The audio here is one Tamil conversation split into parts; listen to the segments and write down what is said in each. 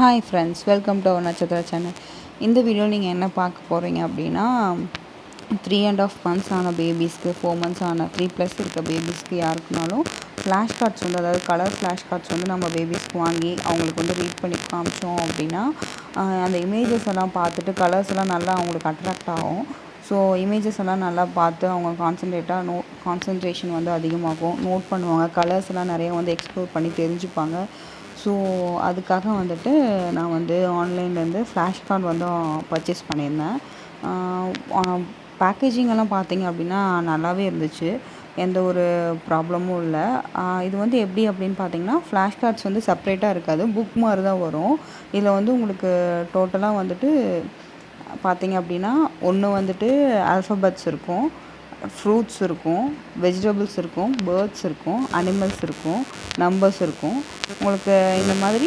Hi friends, welcome to our நட்சத்திர சேனல். இந்த வீடியோ நீங்கள் என்ன பார்க்க போகிறீங்க அப்படின்னா 3.5 months ஆன பேபிஸ்க்கு, 4 months ஆன 3+ இருக்க பேபிஸ்க்கு யாருக்குனாலும் ஃப்ளாஷ் கார்ட்ஸ் வந்து, அதாவது கலர் ஃப்ளாஷ் கார்ட்ஸ் வந்து நம்ம பேபிஸ்க்கு வாங்கி அவங்களுக்கு வந்து ரீட் பண்ணி காமிச்சோம் அப்படின்னா அந்த இமேஜஸ் எல்லாம் பார்த்துட்டு கலர்ஸ் எல்லாம் நல்லா அவங்களுக்கு அட்ராக்ட் ஆகும். ஸோ இமேஜஸ் எல்லாம் நல்லா பார்த்து அவங்க கான்சன்ட்ரேஷன் வந்து அதிகமாகும், நோட் பண்ணுவாங்க, கலர்ஸ் எல்லாம் நிறைய வந்து எக்ஸ்ப்ளோர் பண்ணி தெரிஞ்சுப்பாங்க. ஸோ அதுக்காக வந்துட்டு நான் வந்து ஆன்லைன்லேருந்து ஃப்ளாஷ் கார்டு வந்து பர்ச்சேஸ் பண்ணியிருந்தேன். பேக்கேஜிங் எல்லாம் பார்த்தீங்க அப்படின்னா நல்லாவே இருந்துச்சு, எந்த ஒரு ப்ராப்ளமும் இல்லை. இது வந்து எப்படி அப்படின்னு பார்த்தீங்கன்னா, ஃப்ளாஷ் கார்ட்ஸ் வந்து செப்ரேட்டாக இருக்காது, புக் மாதிரி தான் வரும். இதில் வந்து உங்களுக்கு டோட்டலாக வந்துட்டு பார்த்தீங்க அப்படின்னா ஒன்று வந்துட்டு ஆல்ஃபபெட்ஸ் இருக்கும், ஃப்ரூட்ஸ் இருக்கும், வெஜிடபிள்ஸ் இருக்கும், பேர்ட்ஸ் இருக்கும், அனிமல்ஸ் இருக்கும், நம்பர்ஸ் இருக்கும். உங்களுக்கு இந்த மாதிரி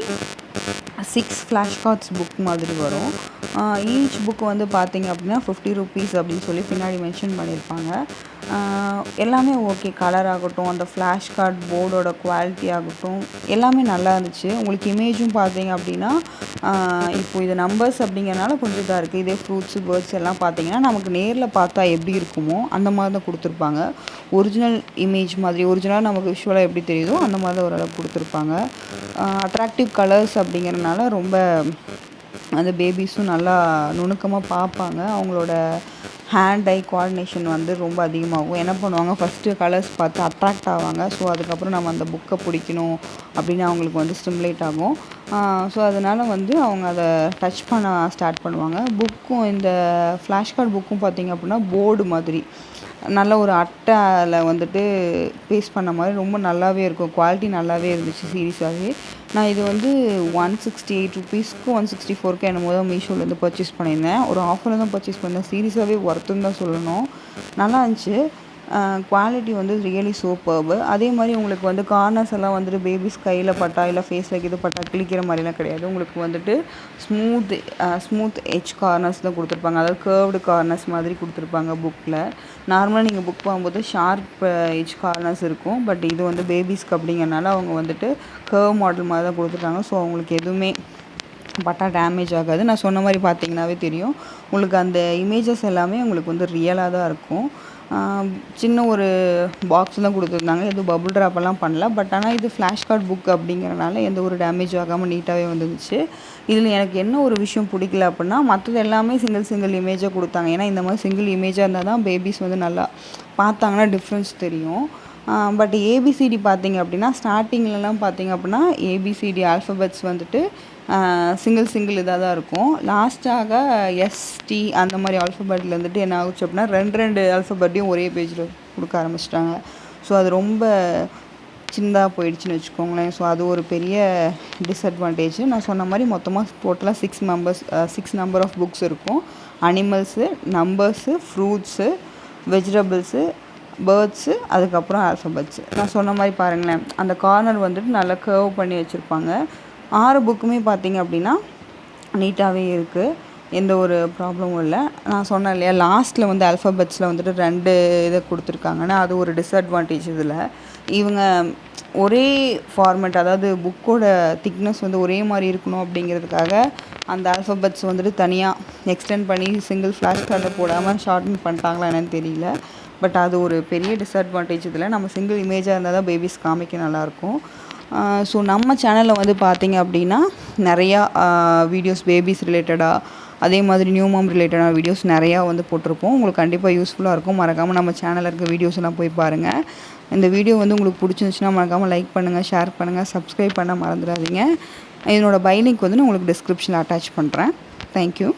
6 ஃப்ளாஷ் கார்ட்ஸ் புக் மாதிரி வரும். ஈச் புக் வந்து பார்த்தீங்க அப்படின்னா 50 rupees அப்படின்னு சொல்லி பின்னாடி மென்ஷன் பண்ணியிருப்பாங்க. எல்லாமே ஓகே, கலர் ஆகட்டும், அந்த ஃப்ளாஷ் கார்ட் போர்டோட குவாலிட்டி ஆகட்டும், எல்லாமே நல்லா இருந்துச்சு. உங்களுக்கு இமேஜும் பார்த்தீங்க அப்படின்னா இப்போது இது நம்பர்ஸ் அப்படிங்கிறனால கொஞ்சம் இதாக இருக்குது. இதே ஃப்ரூட்ஸு, பேர்ட்ஸ் எல்லாம் பார்த்தீங்கன்னா நமக்கு நேரில் பார்த்தா எப்படி இருக்குமோ அந்த மாதிரி தான் கொடுத்துருப்பாங்க. ஒரிஜினல் இமேஜ் மாதிரி, ஒரிஜினலாக நமக்கு விஷுவலாக எப்படி தெரியுதோ அந்த மாதிரி தான் ஓரளவு கொடுத்துருப்பாங்க. அட்ராக்டிவ் கலர்ஸ் அப்படிங்கிறனால ரொம்ப அந்த பேபிஸும் நல்லா நுணுக்கமாக பார்ப்பாங்க. அவங்களோட ஹேண்ட் ஐ கோஆர்டினேஷன் வந்து ரொம்ப அதிகமாகும். என்ன பண்ணுவாங்க, ஃபஸ்ட்டு கலர்ஸ் பார்த்து அட்ராக்ட் ஆவாங்க. ஸோ அதுக்கப்புறம் நம்ம அந்த புக்கை பிடிக்கணும் அப்படின்னு அவங்களுக்கு வந்து ஸ்டிமுலேட் ஆகும். ஸோ அதனால் வந்து அவங்க அதை டச் பண்ண ஸ்டார்ட் பண்ணுவாங்க. புக்கும், இந்த ஃப்ளாஷ் கார்டு புக்கும் பார்த்திங்க அப்படின்னா போர்டு மாதிரி நல்ல ஒரு அட்டையில் வந்துட்டு பேஸ்ட் பண்ண மாதிரி ரொம்ப நல்லாவே இருக்கும். குவாலிட்டி நல்லாவே இருந்துச்சு சீரியஸாகவே. நான் இது வந்து 168 rupeesக்கு 164க்கு என்னமோ தான் மீஷோலேருந்து பர்ச்சேஸ் பண்ணியிருந்தேன். ஒரு ஆஃபரில் தான் பர்ச்சேஸ் பண்ணேன். சீரியஸாகவே ஒர்த்துன்னு தான் சொல்லணும், நல்லா இருந்துச்சு. குவாலிட்டி வந்து ரியலி சூப்பர்பு. அதே மாதிரி உங்களுக்கு வந்து கார்னர்ஸ் எல்லாம் வந்துட்டு பேபிஸ் கையில் பட்டா இல்லை ஃபேஸில் இது பட்டா கிழிக்கிற மாதிரிலாம் கிடையாது. உங்களுக்கு வந்துட்டு ஸ்மூத் எட்ஜ் கார்னர்ஸ் தான் கொடுத்துருப்பாங்க, அதாவது கேர்வ்டு கார்னர்ஸ் மாதிரி கொடுத்துருப்பாங்க புக்கில். நார்மலாக நீங்கள் புக் வாங்கும்போது ஷார்ப் எட்ஜ் கார்னர்ஸ் இருக்கும், பட் இது வந்து பேபிஸ்க்கு அப்படிங்கிறனால அவங்க வந்துட்டு கேர்வ் மாடல் மாதிரி தான் கொடுத்துருக்காங்க. ஸோ அவங்களுக்கு எதுவுமே பட்டா டேமேஜ் ஆகாது. நான் சொன்ன மாதிரி பார்த்தீங்கன்னாவே தெரியும், உங்களுக்கு அந்த இமேஜஸ் எல்லாமே உங்களுக்கு வந்து ரியலாக தான் இருக்கும். சின்ன ஒரு பாக்ஸ் தான் கொடுத்துருந்தாங்க, எதுவும் பபுள் ட்ராப்பெல்லாம் பண்ணல. பட் ஆனால் இது ஃப்ளாஷ் கார்டு புக் அப்படிங்கிறனால எந்த ஒரு டேமேஜ் ஆகாமல் நீட்டாகவே வந்துருந்துச்சு. இதில் எனக்கு என்ன ஒரு விஷயம் பிடிக்கல அப்படின்னா, மற்றது எல்லாமே சிங்கிள் இமேஜாக கொடுத்தாங்க. ஏன்னா இந்த மாதிரி சிங்கிள் இமேஜாக இருந்தால் தான் பேபிஸ் வந்து நல்லா பார்த்தாங்கன்னா டிஃப்ரென்ஸ் தெரியும். பட் ஏபிசிடி பார்த்தீங்க அப்படின்னா, ஸ்டார்டிங்லலாம் பார்த்தீங்க அப்படின்னா ஏபிசிடி ஆல்ஃபபெட்ஸ் வந்துட்டு சிங்கிள் இதாக தான் இருக்கும். லாஸ்ட்டாக எஸ்டி அந்த மாதிரி ஆல்ஃபபெட்டில் வந்துட்டு என்ன ஆகுச்சு அப்படின்னா 2 ஆல்ஃபபெட்டையும் ஒரே பேஜில் கொடுக்க ஆரம்பிச்சிட்டாங்க. ஸோ அது ரொம்ப சின்னதாக போயிடுச்சுன்னு வச்சுக்கோங்களேன். ஸோ அது ஒரு பெரிய டிஸ்அட்வான்டேஜ். நான் சொன்ன மாதிரி மொத்தமாக டோட்டலாக 6 நம்பர் ஆஃப் புக்ஸ் இருக்கும். Animals, numbers, fruits, vegetables, birds, அதுக்கப்புறம் ஆல்ஃபபெட்ஸு. நான் சொன்ன மாதிரி பாருங்களேன், அந்த கார்னர் வந்துட்டு நல்லா கர்வ் பண்ணி வச்சுருப்பாங்க. 6 புக்குமே பார்த்திங்க அப்படின்னா நீட்டாகவே இருக்குது, எந்த ஒரு ப்ராப்ளமும் இல்லை. நான் சொன்னேன் இல்லையா, லாஸ்ட்டில் வந்து ஆல்ஃபபெட்ஸில் வந்துட்டு 2 இதை கொடுத்துருக்காங்கன்னா அது ஒரு டிஸ்அட்வான்டேஜ். இதில் இவங்க ஒரே ஃபார்மேட், அதாவது புக்கோட திக்னஸ் வந்து ஒரே மாதிரி இருக்கணும் அப்படிங்கிறதுக்காக அந்த ஆல்ஃபபெட்ஸ் வந்துட்டு தனியாக எக்ஸ்டெண்ட் பண்ணி சிங்கிள் ஃப்ளாஷ் கார்டில் போடாமல் ஷார்ட்டன் பண்ணிட்டாங்களா என்னன்னு தெரியல. பட் அது ஒரு பெரிய டிஸ்அட்வான்டேஜ். இதில் நம்ம சிங்கிள் இமேஜாக இருந்தால் தான் பேபிஸ் காமிக்க நல்லாயிருக்கும். ஸோ நம்ம சேனலில் வந்து பார்த்திங்க அப்படின்னா நிறையா வீடியோஸ் பேபிஸ் ரிலேட்டடாக, அதே மாதிரி நியூ மாம் ரிலேட்டடான வீடியோஸ் நிறையா வந்து போட்டிருப்போம். உங்களுக்கு கண்டிப்பாக யூஸ்ஃபுல்லாக இருக்கும். மறக்காமல் நம்ம சேனலில் இருக்க வீடியோஸ் எல்லாம் போய் பாருங்கள். இந்த வீடியோ வந்து உங்களுக்கு பிடிச்சிருந்துச்சுன்னா மறக்காமல் லைக் பண்ணுங்கள், ஷேர் பண்ணுங்கள், சப்ஸ்கிரைப் பண்ண மறந்துடாதீங்க. இதனோட பை லிங்க் வந்து நான் உங்களுக்கு டிஸ்கிரிப்ஷனில் அட்டாச் பண்ணுறேன். தேங்க்யூ.